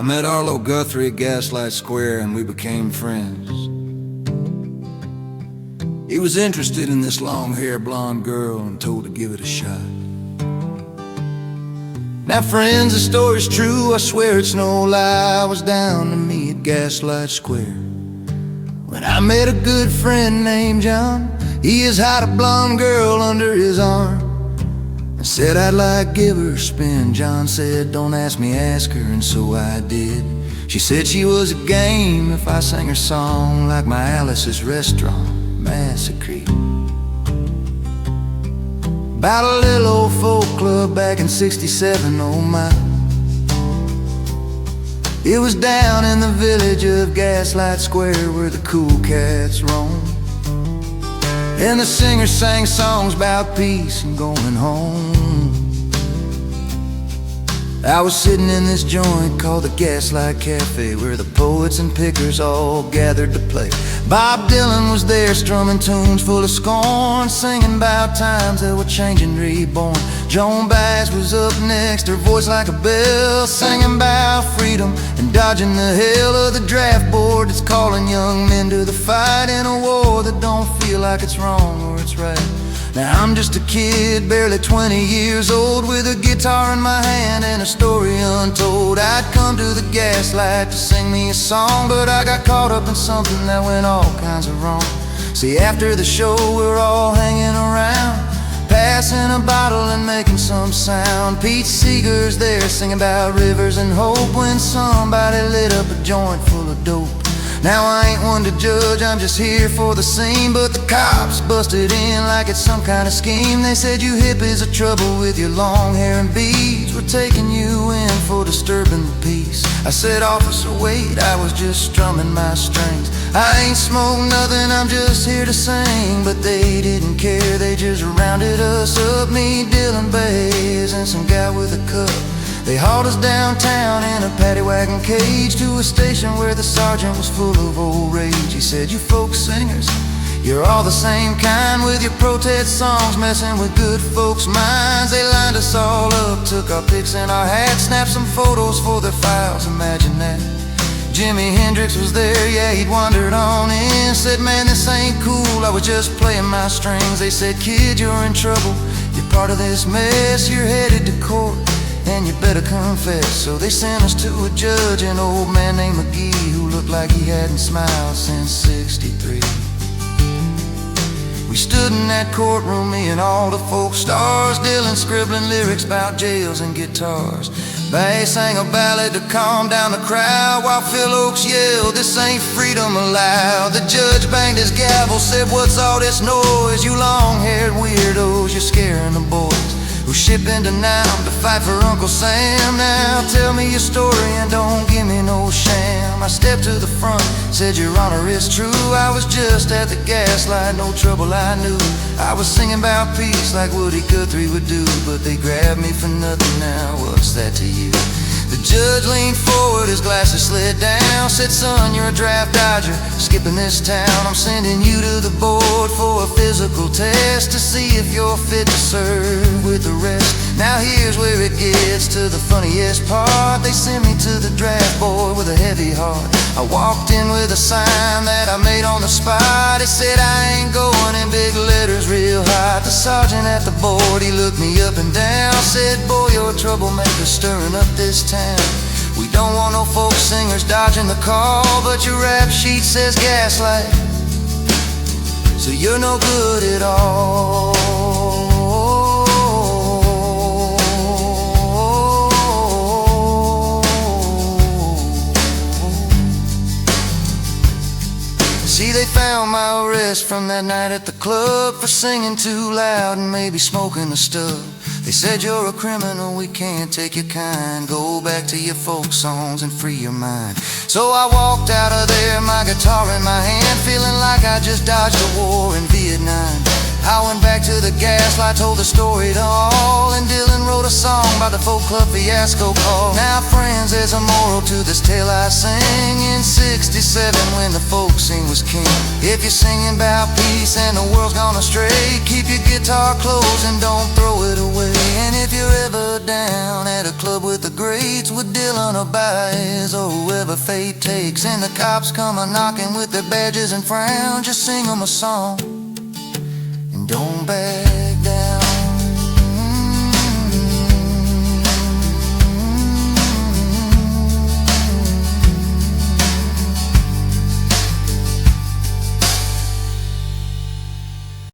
I met Arlo Guthrie at Gaslight Square and we became friends. He was interested in this long-haired blonde girl and told to give it a shot. Now friends, the story's true, I swear it's no lie. I was down to meet at Gaslight Square when I met a good friend named John. He has had a blonde girl under his arm and said I'd like to give her a spin. John said, don't ask me, ask her, and so I did. She said she was a game if I sang her song like my Alice's restaurant, MASSACREE. About a little old folk club back in '67, oh my. It was down in the village of Gaslight Square where the cool cats roam, and the singer sang songs about peace and going home. I was sitting in this joint called the Gaslight Cafe, where the poets and pickers all gathered to play. Bob Dylan was there strumming tunes full of scorn, singing about times that were changing, reborn. Joan Baez was up next, her voice like a bell, singing about freedom and dodging the hell of the draft board that's calling young men to the fight in a war that don't feel like it's wrong or it's right. Now I'm just a kid, barely 20 years old, with a guitar in my hand and a story untold. I'd come to the Gaslight to sing me a song, but I got caught up in something that went all kinds of wrong. See, after the show we're all hanging around, passing a bottle and making some sound. Pete Seeger's there singing about rivers and hope when somebody lit up a joint full of dope. Now I ain't one to judge, I'm just here for the scene, but the cops busted in like it's some kind of scheme. They said you hippies are trouble with your long hair and beads, we're taking you in for disturbing the peace. I said, officer, wait, I was just strumming my strings. I ain't smoked nothing, I'm just here to sing. But they didn't care, they just rounded us up, me, Dylan Baez, and some guy with a cup. They hauled us downtown in a paddy wagon cage to a station where the sergeant was full of old rage. He said, you folk singers, you're all the same kind, with your protest songs messing with good folks' minds. They lined us all up, took our pics and our hats, snapped some photos for their files, imagine that. Jimi Hendrix was there, yeah, he'd wandered on in. Said, man, this ain't cool, I was just playing my strings. They said, kid, you're in trouble, you're part of this mess, you're headed to court and you better confess. So they sent us to a judge, an old man named McGee, who looked like he hadn't smiled since '63. We stood in that courtroom, me and all the folk stars, Dylan scribbling lyrics about jails and guitars. Bass sang a ballad to calm down the crowd, while Phil Oakes yelled, this ain't freedom allowed. The judge banged his gavel, said, what's all this noise? You long-haired weirdos, you're scaring the boys who ship into Nam to fight for Uncle Sam. Now tell me your story and don't give me no sham. I stepped to the front, said, your honor, it's true, I was just at the Gaslight, no trouble I knew. I was singing about peace like Woody Guthrie would do, but they grabbed me for nothing. Now what's that to you? The judge leaned forward, his glasses slid down, said, son, you're a draft dodger, skipping this town. I'm sending you to the board for a physical test to see if you're fit to serve with the rest. Now here's where it gets to the funniest part. They sent me to the draft board with a heavy heart. I walked in with a sign that I made on the spot. It said I ain't going, in big letters real hot. The sergeant at the board, he looked me up and down, said, boy, you're a troublemaker stirring up this town. We don't want no folk singers dodging the call, but your rap sheet says Gaslight, so you're no good at all. See, they found my arrest from that night at the club for singing too loud and maybe smoking the stub. They said, you're a criminal, we can't take your kind, go back to your folk songs and free your mind. So I walked out of there, my guitar in my hand, feeling like I just dodged a war in Vietnam. I went back to the Gaslight, told the story to all, and Dylan wrote a song about the folk club fiasco called. Now friends, there's a moral to this tale I sang in '67 when the folk scene was king. If you're singing about peace and the world's gone astray, keep your guitar close and don't throw it away. And if you're ever down at a club with the greats, with Dylan or Baez, or whoever fate takes, and the cops come a-knocking with their badges and frowns, just sing 'em a song and don't back